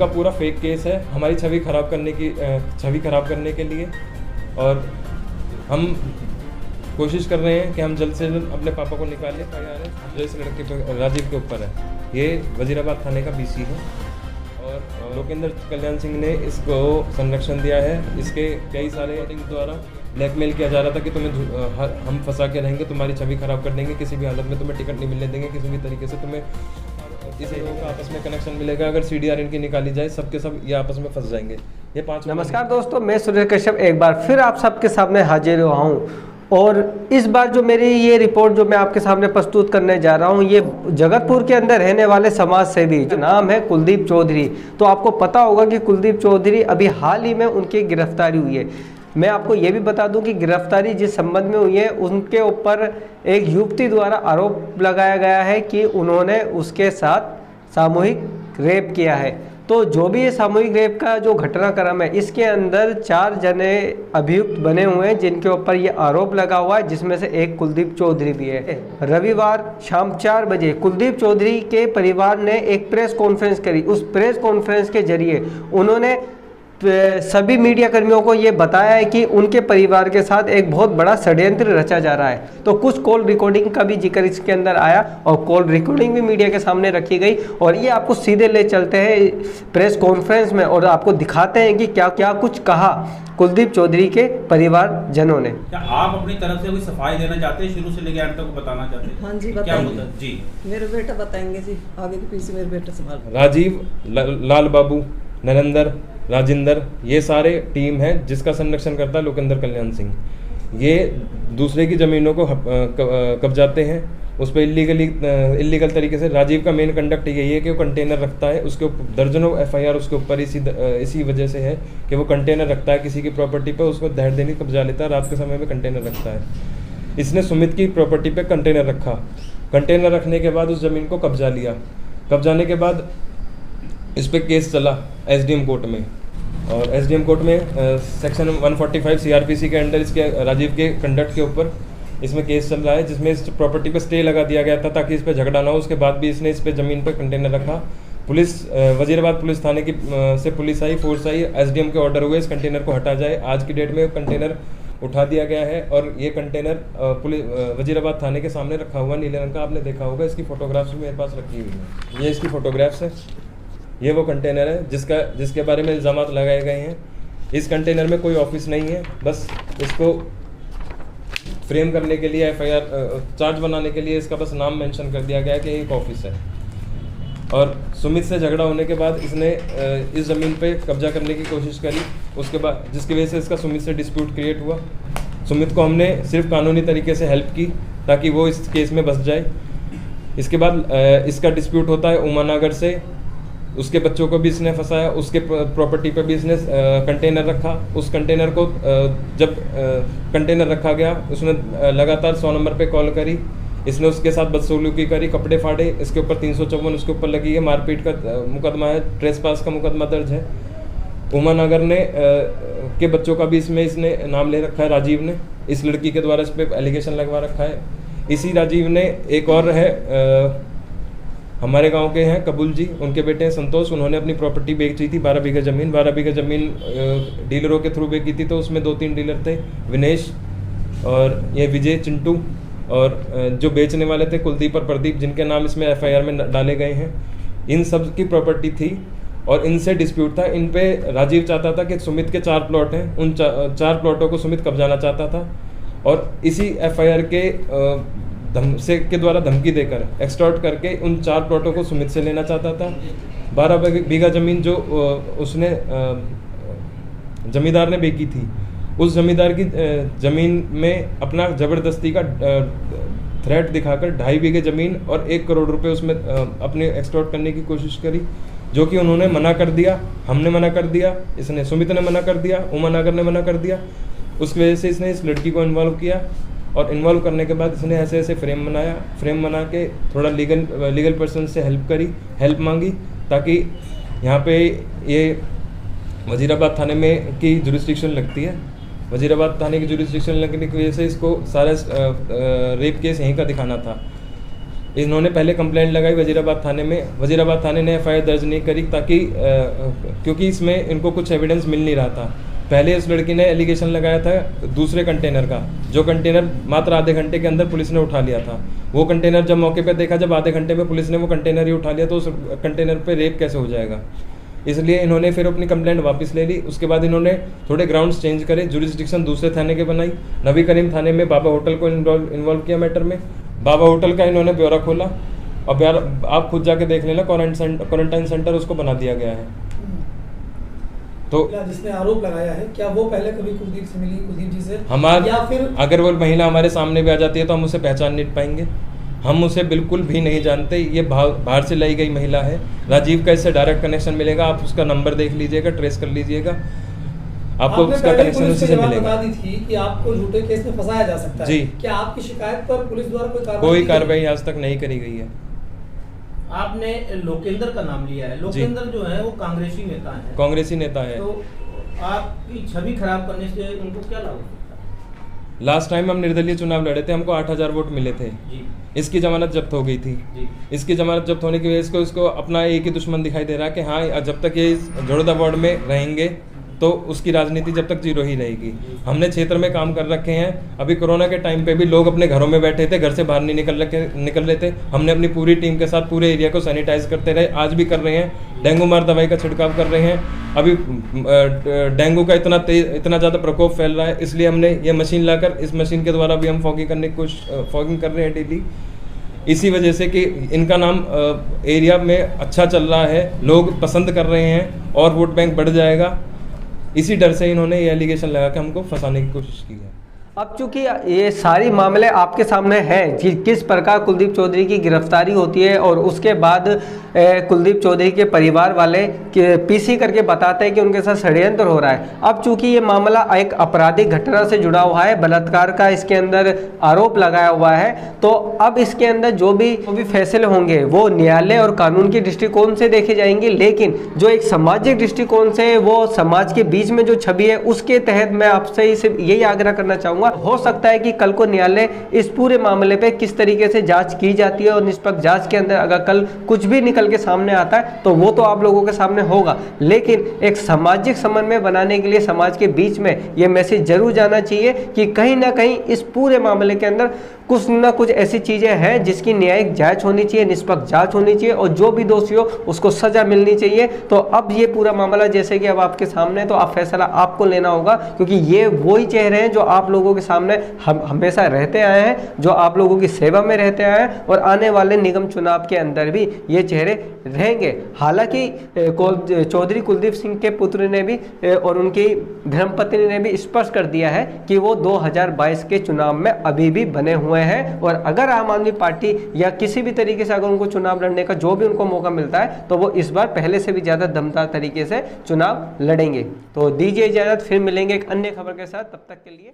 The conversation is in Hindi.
का पूरा फेक केस है, हमारी छवि खराब करने के लिए। और हम कोशिश कर रहे हैं कि हम जल्द से जल्द अपने पापा को निकालें। जो इस लड़के पे राजीव के ऊपर है, ये वजीराबाद थाने का बीसी है और लोकेंद्र कल्याण सिंह ने इसको संरक्षण दिया है। इसके कई सारे द्वारा ब्लैकमेल किया जा रहा था कि तुम्हें हम फंसा के रहेंगे, तुम्हारी छवि खराब कर देंगे, किसी भी हालत में तुम्हें टिकट नहीं मिलने देंगे, किसी भी तरीके से तुम्हें इस लोगों का आपस में कनेक्शन मिलेगा। अगर CDR इनकी निकाली जाए, सबके सब ये आपस में फंस जाएंगे। ये 5। नमस्कार दोस्तों, मैं सुरेश कश्यप एक बार फिर आप सबके सामने हाजिर हुआ हूँ। और इस बार जो मेरी ये रिपोर्ट जो मैं आपके सामने प्रस्तुत करने जा रहा हूँ, ये जगतपुर के अंदर रहने वाले समाज सेवी जो नाम है कुलदीप चौधरी। तो आपको पता होगा कि कुलदीप चौधरी अभी हाल ही में उनकी गिरफ्तारी हुई है। मैं आपको ये भी बता दूं कि गिरफ्तारी जिस संबंध में हुई है, उनके ऊपर एक युवती द्वारा आरोप लगाया गया है कि उन्होंने उसके साथ सामूहिक रेप किया है। तो जो भी ये सामूहिक रेप का जो घटनाक्रम है, इसके अंदर 4 जने अभियुक्त बने हुए हैं जिनके ऊपर ये आरोप लगा हुआ है, जिसमें से एक कुलदीप चौधरी भी है। रविवार शाम 4 बजे कुलदीप चौधरी के परिवार ने एक प्रेस कॉन्फ्रेंस करी। उस प्रेस कॉन्फ्रेंस के जरिए उन्होंने सभी मीडिया कर्मियों को ये बताया है कि उनके परिवार के साथ एक बहुत बड़ा षड्यंत्र रचा जा रहा है। तो कुछ कॉल रिकॉर्डिंग का भी जिक्र इसके अंदर आया और कॉल रिकॉर्डिंग भी मीडिया के सामने रखी गई। और ये आपको सीधे ले चलते हैं प्रेस कॉन्फ्रेंस में और आपको दिखाते हैं कि क्या क्या कुछ कहा कुलदीप चौधरी के परिवार जनों ने। क्या आप अपनी तरफ से कोई सफाई देना चाहते हैं, शुरू से लेकर अंत तक बताना चाहते हैं? हाँ जी, क्या बताएंगे जी। मेरे बेटा बताएंगे जी, आगे के पीछे मेरे बेटा संभाल। राजीव, लाल बाबू, नरेंद्र, राजेंद्र, ये सारे टीम है जिसका संरक्षण करता है लोकेंद्र कल्याण सिंह। ये दूसरे की ज़मीनों को कब्जाते हैं, उस पर इलीगल तरीके से। राजीव का मेन कंडक्ट यही है कि वो कंटेनर रखता है, उसके ऊपर दर्जनों FIR उसके ऊपर इसी वजह से है कि वो कंटेनर रखता है किसी की प्रॉपर्टी पर, उसको दहड़ देने कब्जा लेता है, रात के समय में कंटेनर रखता है। इसने सुमित की प्रॉपर्टी पर कंटेनर रखा, कंटेनर रखने के बाद उस ज़मीन को कब्जा लिया। कब्जाने के बाद इस पर केस चला SDM कोर्ट में, और SDM कोर्ट में सेक्शन 145 CRPC के अंडर इसके राजीव के कंडक्ट के ऊपर इसमें केस चल रहा है, जिसमें इस प्रॉपर्टी पे स्टे लगा दिया गया था ताकि इस पे झगड़ा ना हो। उसके बाद भी इसने इस पे ज़मीन पे कंटेनर रखा। पुलिस वजीराबाद पुलिस थाने की से पुलिस आई, फोर्स आई, SDM के ऑर्डर हुए इस कंटेनर को हटा जाए। आज की डेट में कंटेनर उठा दिया गया है और ये कंटेनर पुलिस वजीराबाद थाने के सामने रखा हुआ नीले रंग का, आपने देखा होगा। इसकी फ़ोटोग्राफ्स भी मेरे पास रखी हुई है, ये इसकी फ़ोटोग्राफ्स है। ये वो कंटेनर है जिसके बारे में इल्ज़ामात लगाए गए हैं। इस कंटेनर में कोई ऑफिस नहीं है, बस इसको फ्रेम करने के लिए FIR चार्ज बनाने के लिए इसका बस नाम मेंशन कर दिया गया है कि एक ऑफिस है। और सुमित से झगड़ा होने के बाद इसने इस ज़मीन पे कब्जा करने की कोशिश करी, उसके बाद जिसकी वजह से इसका सुमित से डिस्प्यूट क्रिएट हुआ। सुमित को हमने सिर्फ कानूनी तरीके से हेल्प की ताकि वो इस केस में बस जाए। इसके बाद इसका डिस्प्यूट होता है उमानगर से, उसके बच्चों को भी इसने फंसाया, उसके प्रॉपर्टी पे भी इसने कंटेनर रखा। उस कंटेनर को जब कंटेनर रखा गया, उसने लगातार 100 नंबर पे कॉल करी, इसने उसके साथ बदसलूकी करी, कपड़े फाड़े। इसके ऊपर 354 उसके ऊपर लगी है, मारपीट का मुकदमा है, ट्रेसपास का मुकदमा दर्ज है। उमानगर ने के बच्चों का भी इसने नाम ले रखा है, राजीव ने। इस लड़की के द्वारा इस पर एलिगेशन लगवा रखा है। इसी राजीव ने एक और है हमारे गांव के हैं कबूल जी, उनके बेटे हैं संतोष, उन्होंने अपनी प्रॉपर्टी बेची थी 12 बीघा ज़मीन। 12 बीघा ज़मीन डीलरों के थ्रू बेची थी, तो उसमें 2-3 डीलर थे, विनेश और ये विजय, चिंटू, और जो बेचने वाले थे कुलदीप और प्रदीप, जिनके नाम इसमें FIR में डाले गए हैं। इन सब की प्रॉपर्टी थी और इनसे डिस्प्यूट था। इन पे राजीव चाहता था कि सुमित के 4 प्लॉट हैं, उन 4 प्लॉटों को सुमित कब्जाना चाहता था और इसी FIR के के द्वारा धमकी देकर एक्सटॉर्ट करके उन 4 प्लॉटों को सुमित से लेना चाहता था। 12 बीघा ज़मीन जो उसने जमींदार ने बेची थी, उस जमींदार की ज़मीन में अपना ज़बरदस्ती का थ्रेट दिखाकर 2.5 बीघे ज़मीन और 1 करोड़ रुपए उसमें अपने एक्सटॉर्ट करने की कोशिश करी, जो कि उन्होंने मना कर दिया, हमने मना कर दिया, इसने सुमित ने मना कर दिया, उमानगर ने मना कर दिया। उसकी वजह से इसने इस लड़की को इन्वॉल्व किया और इन्वॉल्व करने के बाद इसने ऐसे ऐसे फ्रेम बना के थोड़ा लीगल पर्सन से हेल्प मांगी ताकि यहाँ पे ये वजीराबाद थाने में की जुरिस्डिक्शन लगती है। वजीराबाद थाने की जुरिस्डिक्शन लगने की वजह से इसको सारा रेप केस यहीं का दिखाना था। इन्होंने पहले कंप्लेंट लगाई वजीराबाद थाने में। वजीराबाद थाने ने FIR दर्ज नहीं करी ताकि क्योंकि इसमें इनको कुछ एविडेंस मिल नहीं रहा था। पहले इस लड़की ने एलिगेशन लगाया था दूसरे कंटेनर का, जो कंटेनर मात्र आधे घंटे के अंदर पुलिस ने उठा लिया था। वो कंटेनर जब मौके पर देखा, जब आधे घंटे में पुलिस ने वो कंटेनर ही उठा लिया, तो उस कंटेनर पर रेप कैसे हो जाएगा। इसलिए इन्होंने फिर अपनी कंप्लेंट वापस ले ली। उसके बाद इन्होंने थोड़े ग्राउंड्स चेंज करे, जुरिस्डिक्शन दूसरे थाने के बनाई। नबी करीम थाने में बाबा होटल को इन्वॉल्व किया मैटर में। बाबा होटल का इन्होंने ब्यौरा खोला और आप खुद जाके देख लेना, क्वारंटाइन सेंटर उसको बना दिया गया है। तो जिसने आरोप लगाया है, क्या वो पहले कभी कुलदीप से मिली, कुलदीप जी से, हमारे, या फिर अगर वो महिला हमारे सामने भी आ जाती है तो हम उसे पहचान नहीं पाएंगे। हम उसे बिल्कुल भी नहीं जानते। ये बाहर से लाई गई महिला है। राजीव का इससे डायरेक्ट कनेक्शन मिलेगा, आप उसका नंबर देख लीजिएगा, ट्रेस कर लीजिएगा, आपको उसका कनेक्शन उसी से मिलेगा। बता दी थी कि आपको झूठे केस में फंसाया जा सकता है। जी। क्या आपकी शिकायत पर पुलिस द्वारा कोई कार्रवाई आज तक नहीं करी गई है। आपने लोकेंद्र का नाम लिया है। लोकेंद्र जो है वो कांग्रेसी नेता है। कांग्रेसी नेता है। तो आपकी छवि खराब करने से उनको क्या लाभ हो सकता है? लास्ट टाइम हम निर्दलीय चुनाव लड़े थे, हमको 8000 वोट मिले थे। जी। इसकी जमानत जब्त हो गई थी। जी। इसकी जमानत जब्त होने की वजह से इसको अपना एक ही दुश्मन दिखाई दे रहा है कि हाँ, जब तक ये झोड़दा वार्ड में रहेंगे तो उसकी राजनीति जब तक जीरो ही रहेगी। हमने क्षेत्र में काम कर रखे हैं। अभी कोरोना के टाइम पे भी लोग अपने घरों में बैठे थे, घर से बाहर नहीं निकल रहे थे। हमने अपनी पूरी टीम के साथ पूरे एरिया को सैनिटाइज करते रहे, आज भी कर रहे हैं। डेंगू मार दवाई का छिड़काव कर रहे हैं। अभी डेंगू का इतना ज़्यादा प्रकोप फैल रहा है, इसलिए हमने ये मशीन लाकर, इस मशीन के द्वारा भी हम फॉगिंग करने की फॉगिंग कर रहे हैं डेली। इसी वजह से कि इनका नाम एरिया में अच्छा चल रहा है, लोग पसंद कर रहे हैं और वोट बैंक बढ़ जाएगा। इसी डर से इन्होंने ये एलिगेशन लगा के हमको फंसाने की कोशिश की है। अब चूंकि ये सारी मामले आपके सामने हैं कि किस प्रकार कुलदीप चौधरी की गिरफ्तारी होती है और उसके बाद कुलदीप चौधरी के परिवार वाले पीसी करके बताते हैं कि उनके साथ षड्यंत्र हो रहा है। अब चूंकि ये मामला एक आपराधिक घटना से जुड़ा हुआ है, बलात्कार का इसके अंदर आरोप लगाया हुआ है, तो अब इसके अंदर जो भी फैसले होंगे वो न्यायालय और कानून के दृष्टिकोण से देखे जाएंगे। लेकिन जो एक सामाजिक दृष्टिकोण से, वो समाज के बीच में जो छवि है, उसके तहत मैं आपसे यही आग्रह करना चाहूँगा, हो सकता है कि कल को न्यायालय इस पूरे मामले पे किस तरीके से जांच की जाती है और निष्पक्ष जांच के अंदर अगर कल कुछ भी निकल के सामने आता है तो वो तो आप लोगों के सामने होगा। लेकिन एक सामाजिक समन्वय बनाने के लिए समाज के बीच में ये मैसेज जरूर जाना चाहिए कि कहीं ना कहीं इस पूरे मामले के अंदर कुछ ना कुछ ऐसी चीजें हैं जिसकी न्यायिक जांच होनी चाहिए, निष्पक्ष जांच होनी चाहिए और जो भी दोषी हो उसको सजा मिलनी चाहिए। तो अब ये पूरा मामला जैसे कि अब आपके सामने, तो अब फैसला आपको लेना होगा, क्योंकि ये वही चेहरे हैं जो आप लोगों के सामने हमेशा रहते आए हैं, जो आप लोगों की सेवा में रहते आए हैं और आने वाले निगम चुनाव के अंदर भी ये चेहरे रहेंगे। हालांकि चौधरी कुलदीप सिंह के पुत्र ने भी और उनकी धर्मपत्नी ने भी स्पष्ट कर दिया है कि वो 2022 के चुनाव में अभी भी बने हुए हैं और अगर आम आदमी पार्टी या किसी भी तरीके से अगर उनको चुनाव लड़ने का जो भी उनको मौका मिलता है तो वो इस बार पहले से भी ज़्यादा दमदार तरीके से चुनाव लड़ेंगे। तो दीजिए इजाज़त, फिर मिलेंगे एक अन्य खबर के साथ, तब तक के लिए।